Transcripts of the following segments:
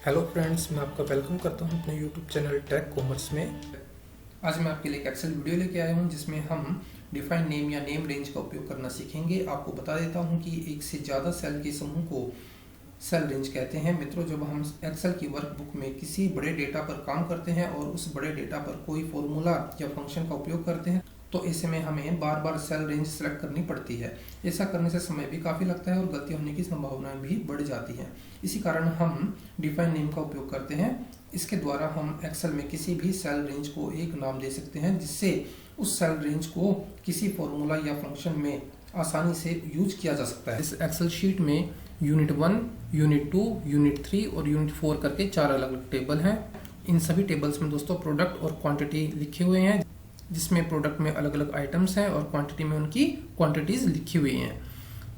Hello friends, मैं आपका welcome करता हूं अपने यूट्यूब चैनल टेक कॉमर्स में। आज मैं आपके लिए एक एक्सेल वीडियो लेके आया हूं जिसमें हम डिफाइन नेम या नेम रेंज का उपयोग करना सीखेंगे। आपको बता देता हूं कि एक से ज़्यादा सेल के समूह को सेल रेंज कहते हैं। मित्रों, जब हम एक्सेल की वर्कबुक में किसी बड़े डेटा पर काम करते हैं और उस बड़े डेटा पर कोई फॉर्मूला या फंक्शन का उपयोग करते हैं तो ऐसे में हमें बार बार सेल रेंज सेलेक्ट करनी पड़ती है। ऐसा करने से समय भी काफ़ी लगता है और गलती होने की संभावनाएं भी बढ़ जाती हैं। इसी कारण हम डिफाइन नेम का उपयोग करते हैं। इसके द्वारा हम एक्सेल में किसी भी सेल रेंज को एक नाम दे सकते हैं जिससे उस सेल रेंज को किसी फॉर्मूला या फंक्शन में आसानी से यूज किया जा सकता है। इस एक्सेल शीट में यूनिट 1, यूनिट 2, यूनिट 3 और यूनिट 4 करके 4 अलग अलग टेबल हैं। इन सभी टेबल्स में दोस्तों प्रोडक्ट और क्वांटिटी लिखे हुए हैं, जिसमें प्रोडक्ट में अलग अलग आइटम्स हैं और क्वांटिटी में उनकी क्वांटिटीज लिखी हुई हैं।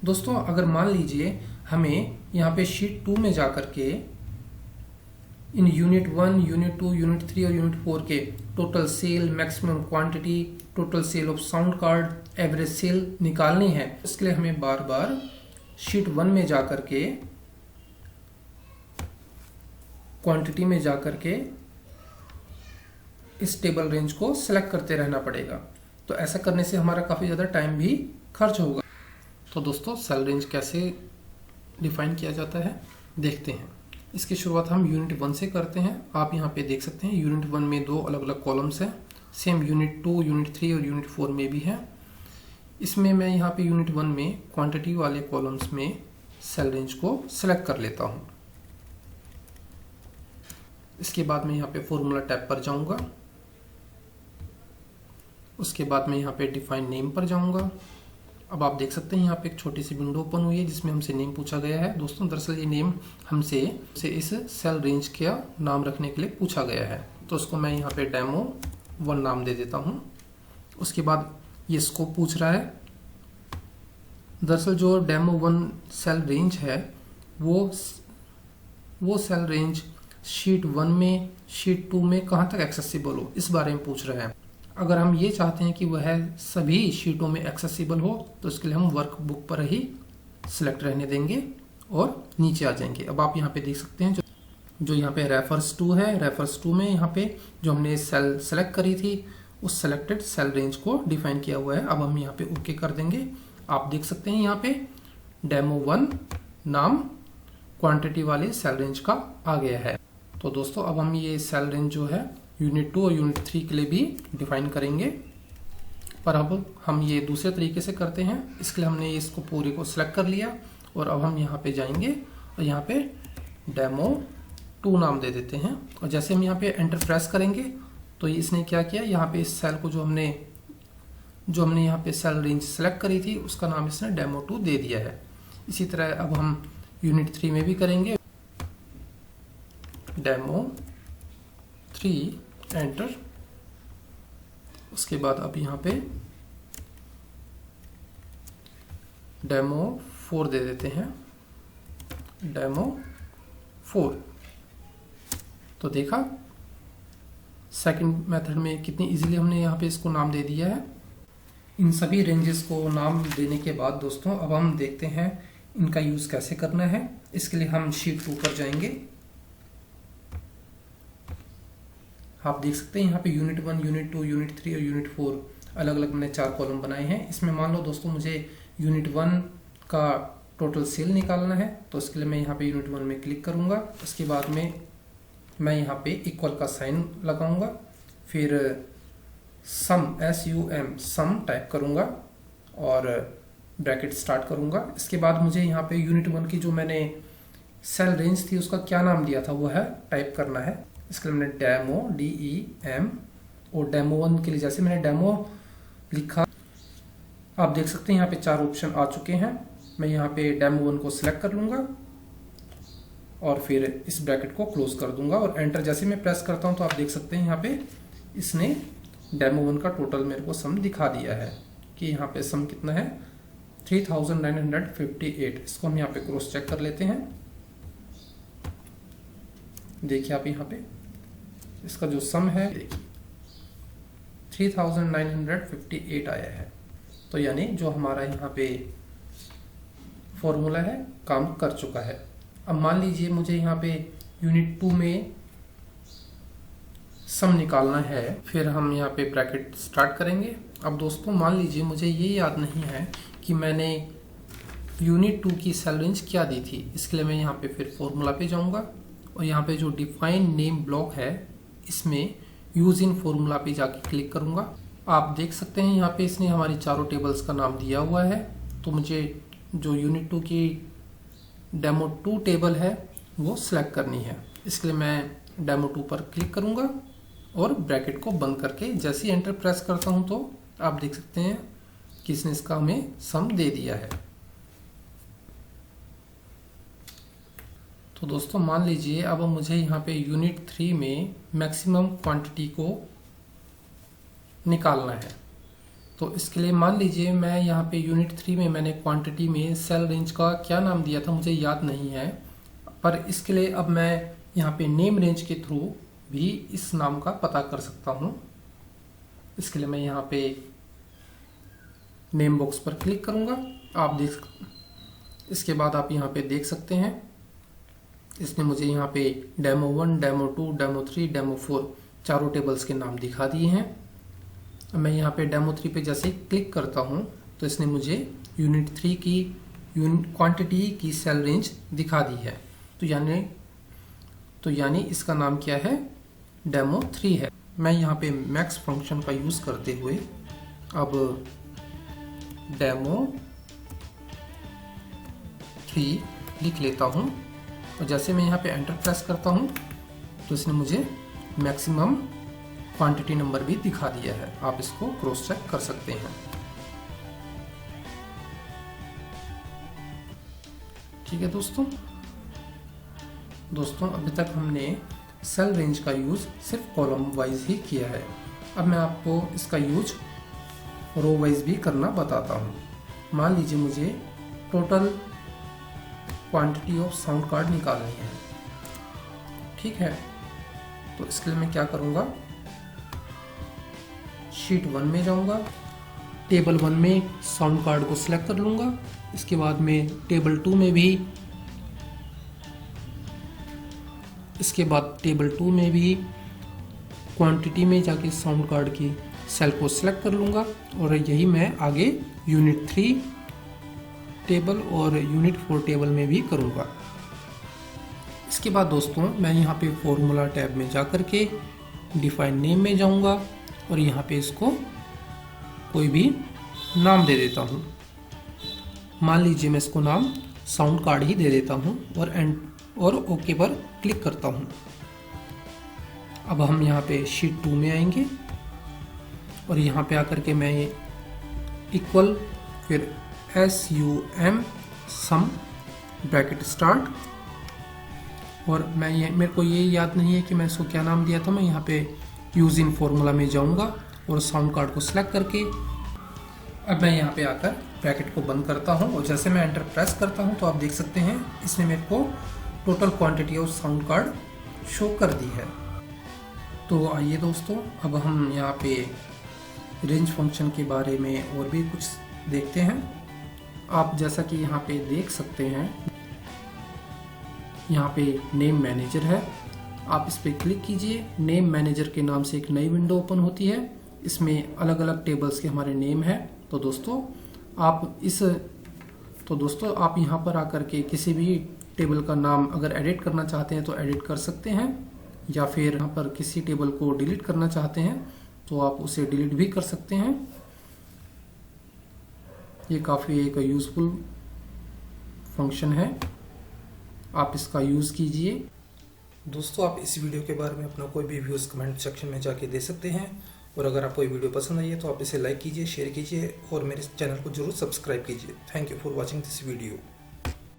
दोस्तों, अगर मान लीजिए हमें यहाँ पे शीट 2 में जा करके इन यूनिट 1, यूनिट 2, यूनिट 3 और यूनिट 4 के total sale, maximum quantity, total sale of sound card, average sale निकालनी है। इसके लिए हमें बार बार शीट 1 में जा करके क्वांटिटी में जा करके इस टेबल रेंज को सिलेक्ट करते रहना पड़ेगा। तो ऐसा करने से हमारा काफ़ी ज़्यादा टाइम भी खर्च होगा। तो दोस्तों, सेल रेंज कैसे डिफाइन किया जाता है देखते हैं। इसकी शुरुआत हम यूनिट 1 से करते हैं। आप यहाँ पे देख सकते हैं यूनिट 1 में 2 अलग अलग कॉलम्स हैं। सेम यूनिट 2, यूनिट 3 और यूनिट 4 में भी है। इसमें मैं यहाँ पे यूनिट 1 में क्वांटिटी वाले कॉलम्स में सेल रेंज को सिलेक्ट कर लेता हूँ। इसके बाद मैं यहाँ पे फॉर्मूला टैब पर जाऊँगा। उसके बाद मैं यहाँ पे डिफाइन नेम पर जाऊँगा। अब आप देख सकते हैं यहाँ पे एक छोटी सी विंडो ओपन हुई है जिसमें हमसे नेम पूछा गया है। दोस्तों, दरअसल ये नेम हमसे इस सेल रेंज का नाम रखने के लिए पूछा गया है, तो उसको मैं यहाँ पे डेमो 1 नाम दे देता हूँ। उसके बाद ये स्कोप पूछ रहा है। दरअसल जो डेमो 1 सेल रेंज है वो सेल रेंज शीट 1 में, शीट 2 में कहाँ तक एक्सेसिबल हो, इस बारे में पूछ रहे हैं। अगर हम ये चाहते हैं कि वह सभी शीटों में एक्सेसिबल हो तो इसके लिए हम वर्कबुक पर ही सिलेक्ट रहने देंगे और नीचे आ जाएंगे। अब आप यहाँ पे देख सकते हैं जो यहाँ पे रेफर्स टू है, रेफर्स टू में यहाँ पे जो हमने सेल सेलेक्ट करी थी उस सेलेक्टेड सेल रेंज को डिफाइन किया हुआ है। अब हम यहाँ पे ओके कर देंगे। आप देख सकते हैं यहाँ पे डेमो 1 नाम क्वांटिटी वाले सेल रेंज का आ गया है। तो दोस्तों, अब हम ये सेल रेंज जो है यूनिट 2 और यूनिट 3 के लिए भी डिफाइन करेंगे, पर अब हम ये दूसरे तरीके से करते हैं। इसके लिए हमने इसको पूरे को सिलेक्ट कर लिया और अब हम यहाँ पे जाएंगे और यहाँ पे डेमो 2 नाम दे देते हैं। और जैसे हम यहाँ पे एंटर प्रेस करेंगे तो इसने क्या किया, यहाँ पे इस सेल को जो हमने यहाँ पे सेल रेंज सेलेक्ट करी थी उसका नाम इसने डेमो 2 दे दिया है। इसी तरह अब हम यूनिट 3 में भी करेंगे, डेमो 3 एंटर। उसके बाद अब यहाँ पे डेमो 4 दे देते हैं, डेमो 4। तो देखा सेकंड मेथड में कितनी इजीली हमने यहाँ पे इसको नाम दे दिया है। इन सभी रेंजेस को नाम देने के बाद दोस्तों, अब हम देखते हैं इनका यूज़ कैसे करना है। इसके लिए हम शीट 2 पर जाएंगे। आप देख सकते हैं यहाँ पे यूनिट 1, यूनिट 2, यूनिट 3 और यूनिट 4 अलग अलग मैंने 4 कॉलम बनाए हैं। इसमें मान लो दोस्तों मुझे यूनिट 1 का टोटल सेल निकालना है, तो इसके लिए मैं यहाँ पे यूनिट 1 में क्लिक करूँगा। उसके बाद में मैं यहाँ पे इक्वल का साइन लगाऊंगा, फिर सम SUM सम टाइप करूँगा और ब्रैकेट स्टार्ट करूँगा। इसके बाद मुझे यहाँ पे यूनिट 1 की जो मैंने सेल रेंज थी उसका क्या नाम दिया था वो है टाइप करना है। इसके लिए मैंने डेमो DEM और डेमो 1 के लिए जैसे मैंने डेमो लिखा, आप देख सकते हैं यहाँ पे 4 ऑप्शन आ चुके हैं। मैं यहाँ पे डेमो 1 को सिलेक्ट कर लूँगा और फिर इस ब्रैकेट को क्लोज कर दूंगा और एंटर जैसे मैं प्रेस करता हूँ तो आप देख सकते हैं यहाँ पे इसने डेमो 1 का टोटल मेरे को सम दिखा दिया है कि यहाँ पे सम कितना है, 3958। इसको हम यहाँ पे क्रॉस चेक कर लेते हैं। देखिए आप यहाँ पे इसका जो सम है 3958 आया है। तो यानी जो हमारा यहाँ पे फॉर्मूला है काम कर चुका है। अब मान लीजिए मुझे यहाँ पे यूनिट 2 में सम निकालना है। फिर हम यहाँ पे ब्रैकेट स्टार्ट करेंगे। अब दोस्तों मान लीजिए मुझे ये याद नहीं है कि मैंने यूनिट 2 की सेल रेंज क्या दी थी। इसके लिए मैं यहाँ पे फिर फॉर्मूला पे जाऊँगा और यहाँ पे जो डिफाइन नेम ब्लॉक है इसमें यूज इन फॉर्मूला पे जाके क्लिक करूँगा। आप देख सकते हैं यहाँ पे इसने हमारी चारों टेबल्स का नाम दिया हुआ है। तो मुझे जो यूनिट 2 की डेमो 2 टेबल है वो सिलेक्ट करनी है। इसके लिए मैं डेमो 2 पर क्लिक करूँगा और ब्रैकेट को बंद करके जैसे ही एंटर प्रेस करता हूँ तो आप देख सकते हैं कि इसने इसका हमें सम दे दिया है। तो दोस्तों मान लीजिए अब मुझे यहाँ पे यूनिट 3 में मैक्सिमम क्वांटिटी को निकालना है। तो इसके लिए मान लीजिए मैं यहाँ पे यूनिट 3 में मैंने क्वांटिटी में सेल रेंज का क्या नाम दिया था मुझे याद नहीं है, पर इसके लिए अब मैं यहाँ पे नेम रेंज के थ्रू भी इस नाम का पता कर सकता हूँ। इसके लिए मैं यहाँ पे नेम बॉक्स पर क्लिक करूँगा। आप देख इसके बाद आप यहाँ पे देख सकते हैं इसने मुझे यहाँ पे डेमो 1, डेमो 2, डेमो 3, डेमो 4 चारों टेबल्स के नाम दिखा दिए हैं। मैं यहाँ पे डेमो 3 पे जैसे क्लिक करता हूँ तो इसने मुझे यूनिट 3 की क्वांटिटी की सेल रेंज दिखा दी है। तो यानी इसका नाम क्या है, डेमो 3 है। मैं यहाँ पे मैक्स फंक्शन का यूज़ करते हुए अब डेमो 3 लिख लेता हूँ और जैसे मैं यहाँ पे एंटर प्रेस करता हूँ तो इसने मुझे मैक्सिमम क्वांटिटी नंबर भी दिखा दिया है। आप इसको क्रॉस चेक कर सकते हैं। ठीक है दोस्तों अभी तक हमने सेल रेंज का यूज़ सिर्फ कॉलम वाइज ही किया है। अब मैं आपको इसका यूज रो वाइज भी करना बताता हूँ। मान लीजिए मुझे total quantity of sound card निकालनी है। ठीक है, तो इसके लिए मैं क्या करूँगा, शीट 1 में जाऊँगा, टेबल 1 में साउंड कार्ड को सिलेक्ट कर लूँगा। इसके बाद में टेबल 2 में भी क्वांटिटी में जाके साउंड कार्ड की सेल को सिलेक्ट कर लूँगा और यही मैं आगे यूनिट 3 टेबल और यूनिट 4 टेबल में भी करूँगा। इसके बाद दोस्तों मैं यहाँ पे फॉर्मूला टैब में जा कर के डिफाइन नेम में जाऊँगा और यहाँ पे इसको कोई भी नाम दे देता हूँ। मान लीजिए मैं इसको नाम साउंड कार्ड ही दे देता हूँ और ओके पर क्लिक करता हूँ। अब हम यहाँ पे शीट 2 में आएंगे और यहाँ पे आकर के मैं इक्वल फिर SUM सम ब्रैकेट स्टार्ट और मेरे को ये याद नहीं है कि मैं इसको क्या नाम दिया था। मैं यहाँ पे यूज इन फॉर्मूला में जाऊँगा और साउंड कार्ड को सिलेक्ट करके अब मैं यहाँ पे आकर ब्रैकेट को बंद करता हूँ और जैसे मैं एंटर प्रेस करता हूँ तो आप देख सकते हैं इसने मेरे को total quantity of sound card show कर दी है। तो आइए दोस्तों अब हम यहाँ पे रेंज फंक्शन के बारे में और भी कुछ देखते हैं। आप जैसा कि यहाँ पे देख सकते हैं यहाँ पे नेम मैनेजर है। आप इस पर क्लिक कीजिए। नेम मैनेजर के नाम से एक नई विंडो ओपन होती है। इसमें अलग अलग टेबल्स के हमारे नेम है। तो दोस्तों आप यहाँ पर आकर के किसी भी टेबल का नाम अगर एडिट करना चाहते हैं तो एडिट कर सकते हैं, या फिर यहाँ पर किसी टेबल को डिलीट करना चाहते हैं तो आप उसे डिलीट भी कर सकते हैं। ये काफ़ी एक यूज़फुल फंक्शन है, आप इसका यूज़ कीजिए। दोस्तों आप इस वीडियो के बारे में अपना कोई भी व्यूज़ कमेंट सेक्शन में जाके दे सकते हैं और अगर आपको ये वीडियो पसंद आई है तो आप इसे लाइक कीजिए, शेयर कीजिए और मेरे चैनल को जरूर सब्सक्राइब कीजिए। Thank you for watching this video.